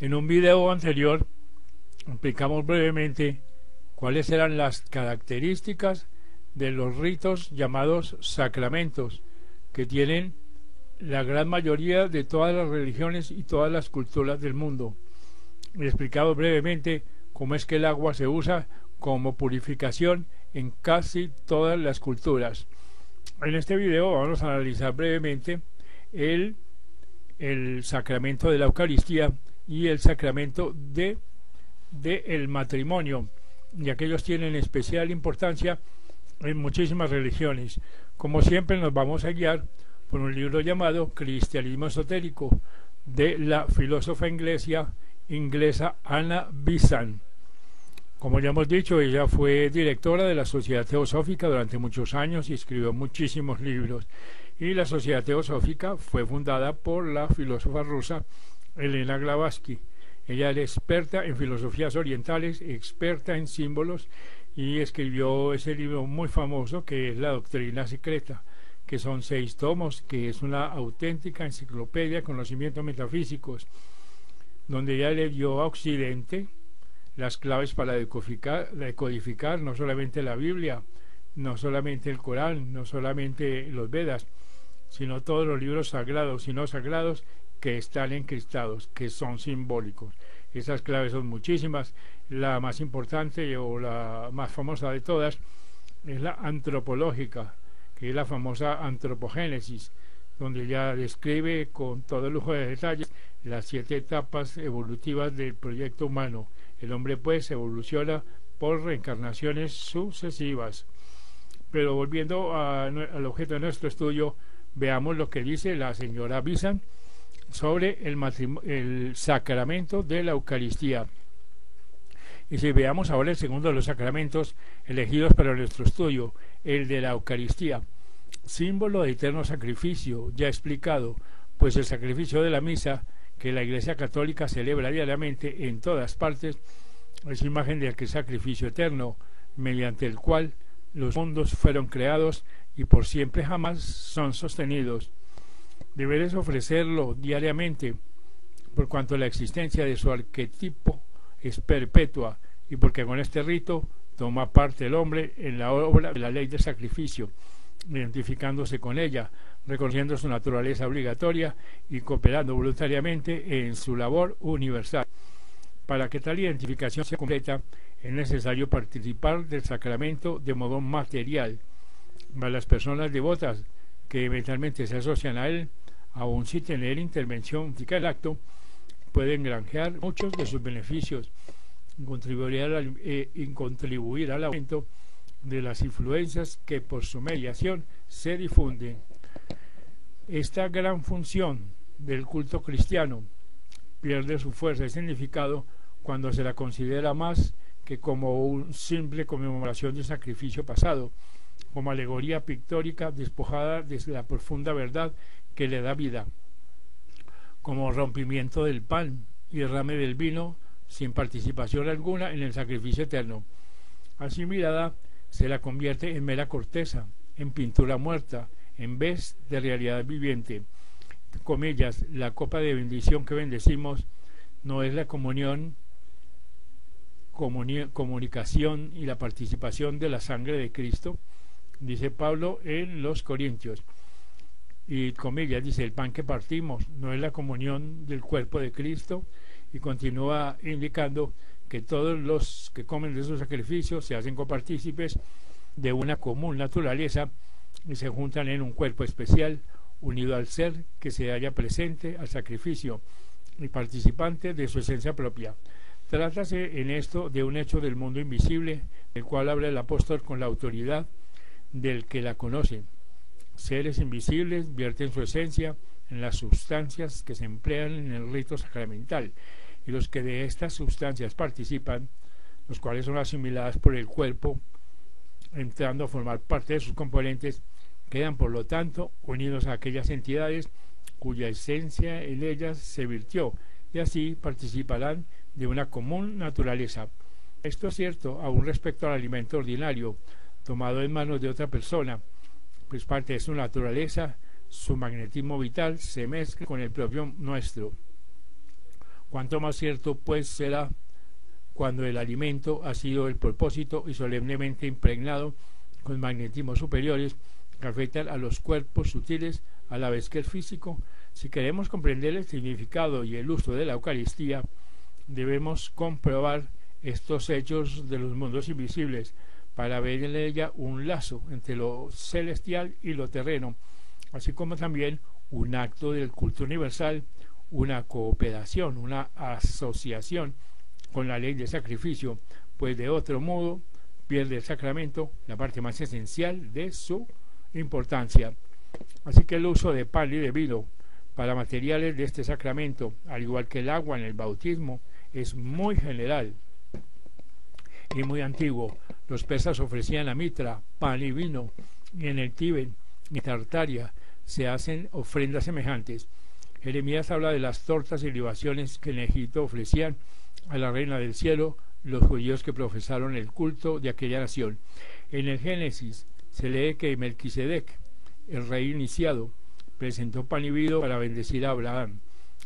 En un video anterior explicamos brevemente cuáles eran las características de los ritos llamados sacramentos, que tienen la gran mayoría de todas las religiones y todas las culturas del mundo. He explicado brevemente cómo es que el agua se usa como purificación en casi todas las culturas. En este video vamos a analizar brevemente el sacramento de la Eucaristía y el sacramento del matrimonio, ya que ellos tienen especial importancia en muchísimas religiones. Como siempre, nos vamos a guiar por un libro llamado Cristianismo Esotérico, de la filósofa inglesa Anna Besant. Como ya hemos dicho, ella fue directora de la Sociedad Teosófica durante muchos años y escribió muchísimos libros. Y la Sociedad Teosófica fue fundada por la filósofa rusa Elena Blavatsky. Ella era experta en filosofías orientales, experta en símbolos, y escribió ese libro muy famoso que es La Doctrina Secreta, que son 6 tomos, que es una auténtica enciclopedia de conocimientos metafísicos, donde ella le dio a Occidente las claves para decodificar no solamente la Biblia, no solamente el Corán, no solamente los Vedas, sino todos los libros sagrados y no sagrados que están encriptados, que son simbólicos. Esas claves son muchísimas. La más importante o la más famosa de todas es la antropológica, que es la famosa antropogénesis, donde ella describe con todo lujo de detalles las 7 etapas evolutivas del proyecto humano. El hombre pues evoluciona por reencarnaciones sucesivas. Pero volviendo al objeto de nuestro estudio, veamos lo que dice la señora Besant sobre el sacramento de la Eucaristía. Y si veamos ahora el segundo de los sacramentos elegidos para nuestro estudio, el de la Eucaristía, símbolo de eterno sacrificio, ya explicado, pues el sacrificio de la misa que la Iglesia Católica celebra diariamente en todas partes es imagen de aquel sacrificio eterno, mediante el cual los mundos fueron creados y por siempre jamás son sostenidos. Deberes ofrecerlo diariamente, por cuanto la existencia de su arquetipo es perpetua y porque con este rito toma parte el hombre en la obra de la ley del sacrificio, identificándose con ella, reconociendo su naturaleza obligatoria y cooperando voluntariamente en su labor universal. Para que tal identificación sea completa, es necesario participar del sacramento de modo material. Para las personas devotas que mentalmente se asocian a él, aun sin tener intervención física del acto, pueden granjear muchos de sus beneficios y contribuir al aumento de las influencias que por su mediación se difunden. Esta gran función del culto cristiano pierde su fuerza y significado cuando se la considera más que como una simple conmemoración de sacrificio pasado, como alegoría pictórica despojada de la profunda verdad que le da vida, como rompimiento del pan y derrame del vino sin participación alguna en el sacrificio eterno. Así mirada, se la convierte en mera corteza, en pintura muerta, en vez de realidad viviente. Comillas, la copa de bendición que bendecimos no es la comunicación y la participación de la sangre de Cristo, dice Pablo en los Corintios. Y comillas, dice, el pan que partimos no es la comunión del cuerpo de Cristo, y continúa indicando que todos los que comen de esos sacrificios se hacen copartícipes de una común naturaleza y se juntan en un cuerpo especial, unido al ser que se halla presente al sacrificio y participante de su esencia propia. Trátase en esto de un hecho del mundo invisible, el cual habla el apóstol con la autoridad del que la conoce. Seres invisibles vierten su esencia en las sustancias que se emplean en el rito sacramental, y los que de estas sustancias participan, los cuales son asimiladas por el cuerpo, entrando a formar parte de sus componentes, quedan por lo tanto unidos a aquellas entidades cuya esencia en ellas se virtió, y así participarán de una común naturaleza. Esto es cierto aún respecto al alimento ordinario, tomado en manos de otra persona, pues parte de su naturaleza, su magnetismo vital se mezcla con el propio nuestro. Cuanto más cierto pues será cuando el alimento ha sido el propósito y solemnemente impregnado con magnetismos superiores que afectan a los cuerpos sutiles a la vez que el físico. Si queremos comprender el significado y el uso de la Eucaristía, debemos comprobar estos hechos de los mundos invisibles para ver en ella un lazo entre lo celestial y lo terreno, así como también un acto del culto universal, una cooperación, una asociación con la ley de sacrificio, pues de otro modo pierde el sacramento la parte más esencial de su importancia. Así que el uso de pan y de vino para materiales de este sacramento, al igual que el agua en el bautismo, es muy general y muy antiguo. Los persas ofrecían a Mitra pan y vino, y en el Tíbet y Tartaria se hacen ofrendas semejantes. Jeremías habla de las tortas y libaciones que en Egipto ofrecían a la reina del cielo los judíos que profesaron el culto de aquella nación. En el Génesis se lee que Melquisedec, el rey iniciado, presentó pan y vino para bendecir a Abraham.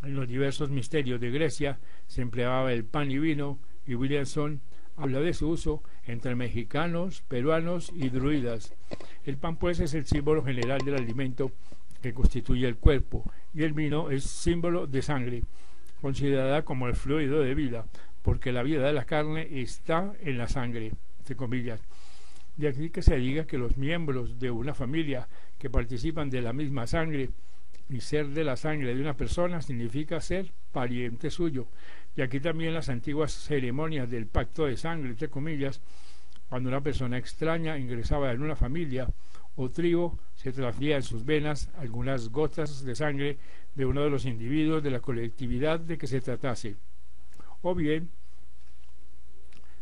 En los diversos misterios de Grecia se empleaba el pan y vino, y Williamson habla de su uso entre mexicanos, peruanos y druidas. El pan pues es el símbolo general del alimento que constituye el cuerpo, y el vino es símbolo de sangre, considerada como el fluido de vida, porque la vida de la carne está en la sangre, entre comillas. De aquí que se diga que los miembros de una familia que participan de la misma sangre, y ser de la sangre de una persona significa ser pariente suyo. Y aquí también las antiguas ceremonias del pacto de sangre, entre comillas, cuando una persona extraña ingresaba en una familia o tribu, se transfería en sus venas algunas gotas de sangre de uno de los individuos de la colectividad de que se tratase, o bien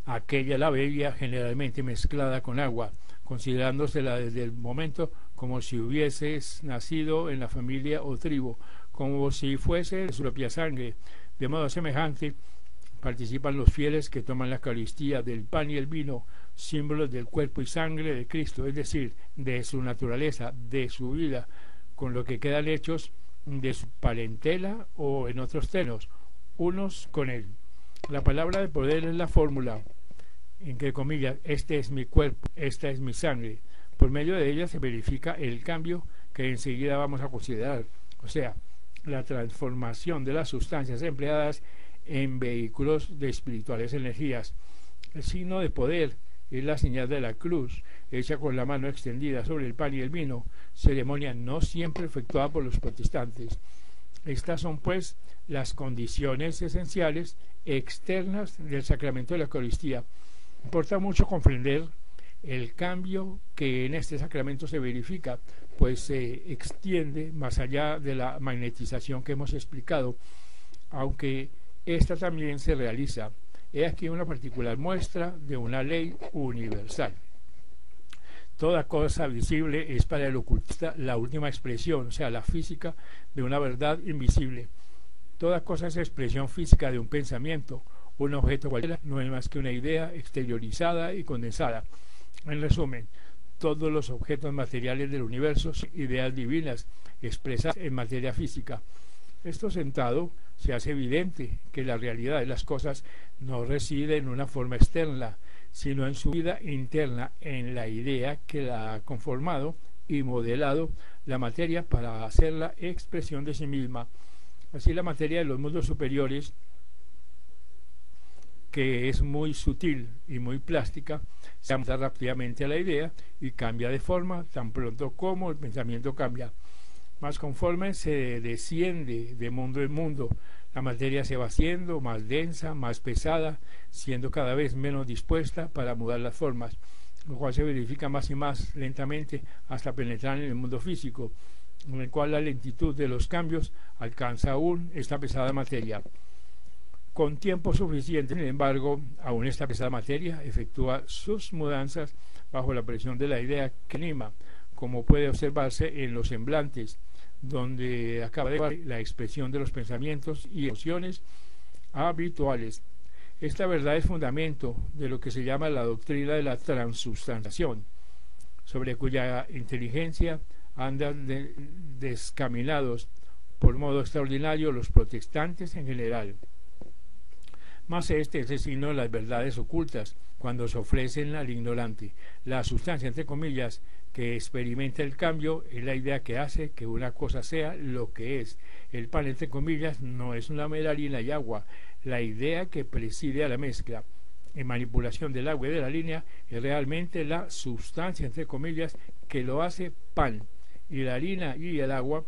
aquella la bebía generalmente mezclada con agua, considerándosela desde el momento como si hubieses nacido en la familia o tribu, como si fuese su propia sangre. De modo semejante participan los fieles que toman la Eucaristía del pan y el vino, símbolos del cuerpo y sangre de Cristo, es decir, de su naturaleza, de su vida, con lo que quedan hechos de su parentela, o en otros términos, unos con él. La palabra de poder es la fórmula en que, comillas, este es mi cuerpo, esta es mi sangre. Por medio de ella se verifica el cambio que enseguida vamos a considerar, o sea, la transformación de las sustancias empleadas en vehículos de espirituales energías. El signo de poder es la señal de la cruz, hecha con la mano extendida sobre el pan y el vino, ceremonia no siempre efectuada por los protestantes. Estas son, pues, las condiciones esenciales externas del sacramento de la Eucaristía. Importa mucho comprender el cambio que en este sacramento se verifica, pues se extiende más allá de la magnetización que hemos explicado, aunque esta también se realiza. He aquí una particular muestra de una ley universal. Toda cosa visible es para el ocultista la última expresión, o sea, la física de una verdad invisible. Toda cosa es expresión física de un pensamiento. Un objeto cualquiera no es más que una idea exteriorizada y condensada. En resumen, todos los objetos materiales del universo son ideas divinas expresadas en materia física. Esto sentado, se hace evidente que la realidad de las cosas no reside en una forma externa, sino en su vida interna, en la idea que la ha conformado y modelado la materia para hacerla expresión de sí misma. Así la materia de los mundos superiores, que es muy sutil y muy plástica, se adapta rápidamente a la idea y cambia de forma tan pronto como el pensamiento cambia. Más conforme se desciende de mundo en mundo, la materia se va haciendo más densa, más pesada, siendo cada vez menos dispuesta para mudar las formas, lo cual se verifica más y más lentamente hasta penetrar en el mundo físico, en el cual la lentitud de los cambios alcanza aún esta pesada materia. Con tiempo suficiente, sin embargo, aún esta pesada materia efectúa sus mudanzas bajo la presión de la idea que anima, como puede observarse en los semblantes, donde acaba de ver la expresión de los pensamientos y emociones habituales. Esta verdad es fundamento de lo que se llama la doctrina de la transustanciación, sobre cuya inteligencia andan descaminados por modo extraordinario los protestantes en general. Mas este es el signo de las verdades ocultas, cuando se ofrecen al ignorante. La sustancia, entre comillas, que experimenta el cambio es la idea que hace que una cosa sea lo que es. El pan, entre comillas, no es una mera harina y agua. La idea que preside a la mezcla en manipulación del agua y de la línea es realmente la sustancia, entre comillas, que lo hace pan. Y la harina y el agua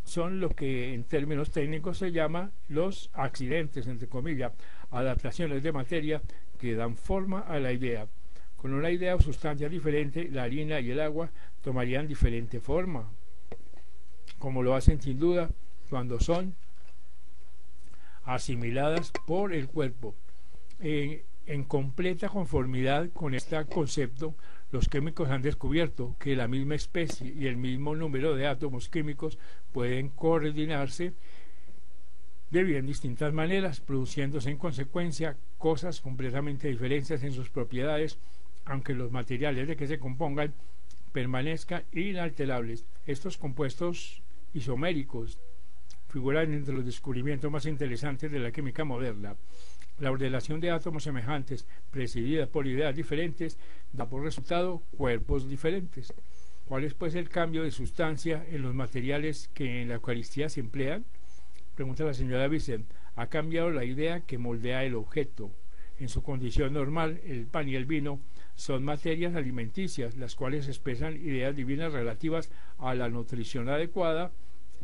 son lo que en términos técnicos se llama los accidentes, entre comillas, adaptaciones de materia que dan forma a la idea. Con una idea o sustancia diferente, la harina y el agua tomarían diferente forma, como lo hacen sin duda cuando son asimiladas por el cuerpo. En completa conformidad con este concepto, los químicos han descubierto que la misma especie y el mismo número de átomos químicos pueden coordinarse de bien distintas maneras, produciéndose en consecuencia cosas completamente diferentes en sus propiedades, aunque los materiales de que se compongan permanezcan inalterables. Estos compuestos isoméricos figuran entre los descubrimientos más interesantes de la química moderna. La ordenación de átomos semejantes, presidida por ideas diferentes, da por resultado cuerpos diferentes. ¿Cuál es pues el cambio de sustancia en los materiales que en la Eucaristía se emplean? Pregunta la señora Vicent. Ha cambiado la idea que moldea el objeto. En su condición normal, el pan y el vino son materias alimenticias, las cuales expresan ideas divinas relativas a la nutrición adecuada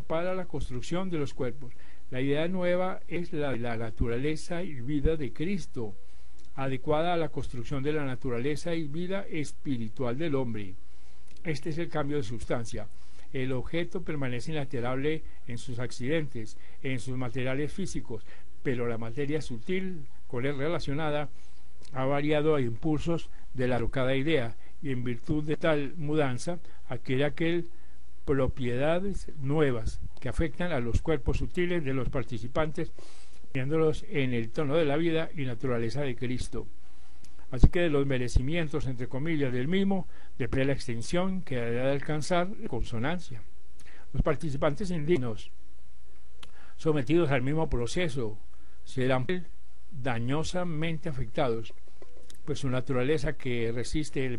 para la construcción de los cuerpos. La idea nueva es la de la naturaleza y vida de Cristo, adecuada a la construcción de la naturaleza y vida espiritual del hombre. Este es el cambio de sustancia. El objeto permanece inalterable en sus accidentes, en sus materiales físicos, pero la materia sutil con él relacionada ha variado a impulsos de la trocada idea, y en virtud de tal mudanza adquiere propiedades nuevas que afectan a los cuerpos sutiles de los participantes, poniéndolos en el tono de la vida y naturaleza de Cristo. Así que de los merecimientos, entre comillas, del mismo depende la extensión que ha de alcanzar la consonancia. Los participantes indignos, sometidos al mismo proceso, serán dañosamente afectados, pues su naturaleza, que resiste el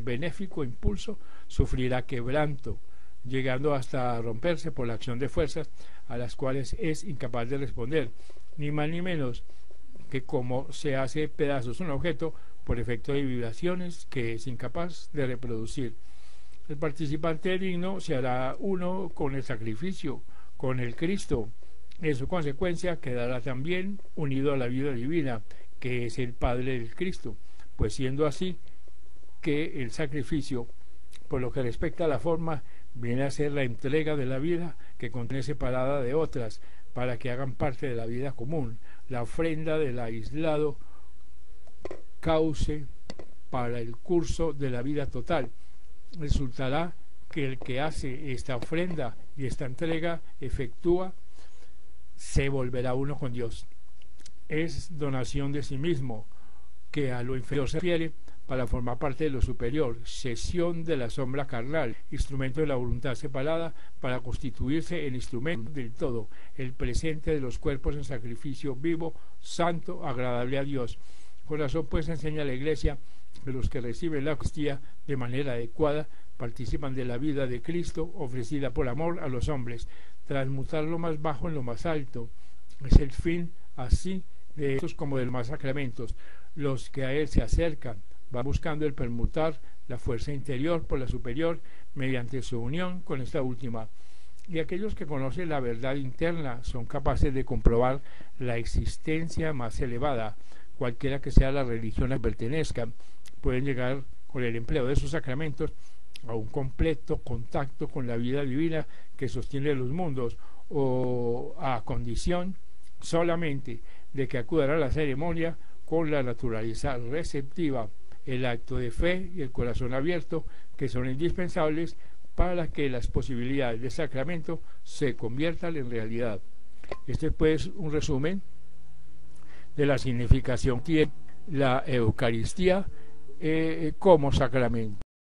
benéfico impulso, sufrirá quebranto, llegando hasta romperse por la acción de fuerzas a las cuales es incapaz de responder, ni más ni menos que como se hace pedazos un objeto por efecto de vibraciones que es incapaz de reproducir. El participante digno se hará uno con el sacrificio, con el Cristo. En su consecuencia quedará también unido a la vida divina, que es el Padre del Cristo, pues siendo así que el sacrificio, por lo que respecta a la forma, viene a ser la entrega de la vida que contiene separada de otras, para que hagan parte de la vida común, la ofrenda del aislado cauce para el curso de la vida total. Resultará que el que hace esta ofrenda y esta entrega efectúa, se volverá uno con Dios. Es donación de sí mismo, que a lo inferior se refiere para formar parte de lo superior, cesión de la sombra carnal, instrumento de la voluntad separada para constituirse en instrumento del todo, el presente de los cuerpos en sacrificio vivo, santo, agradable a Dios. Por razón pues enseña la Iglesia que los que reciben la Eucaristía de manera adecuada participan de la vida de Cristo ofrecida por amor a los hombres. Transmutar lo más bajo en lo más alto es el fin así de estos como de los más sacramentos. Los que a él se acercan van buscando el permutar la fuerza interior por la superior mediante su unión con esta última. Y aquellos que conocen la verdad interna son capaces de comprobar la existencia más elevada, cualquiera que sea la religión a la que pertenezcan. Pueden llegar con el empleo de sus sacramentos a un completo contacto con la vida divina que sostiene los mundos, o a condición solamente de que acudan a la ceremonia con la naturaleza receptiva, el acto de fe y el corazón abierto, que son indispensables para que las posibilidades de sacramento se conviertan en realidad. Este es pues un resumen de la significación que tiene la Eucaristía como sacramento.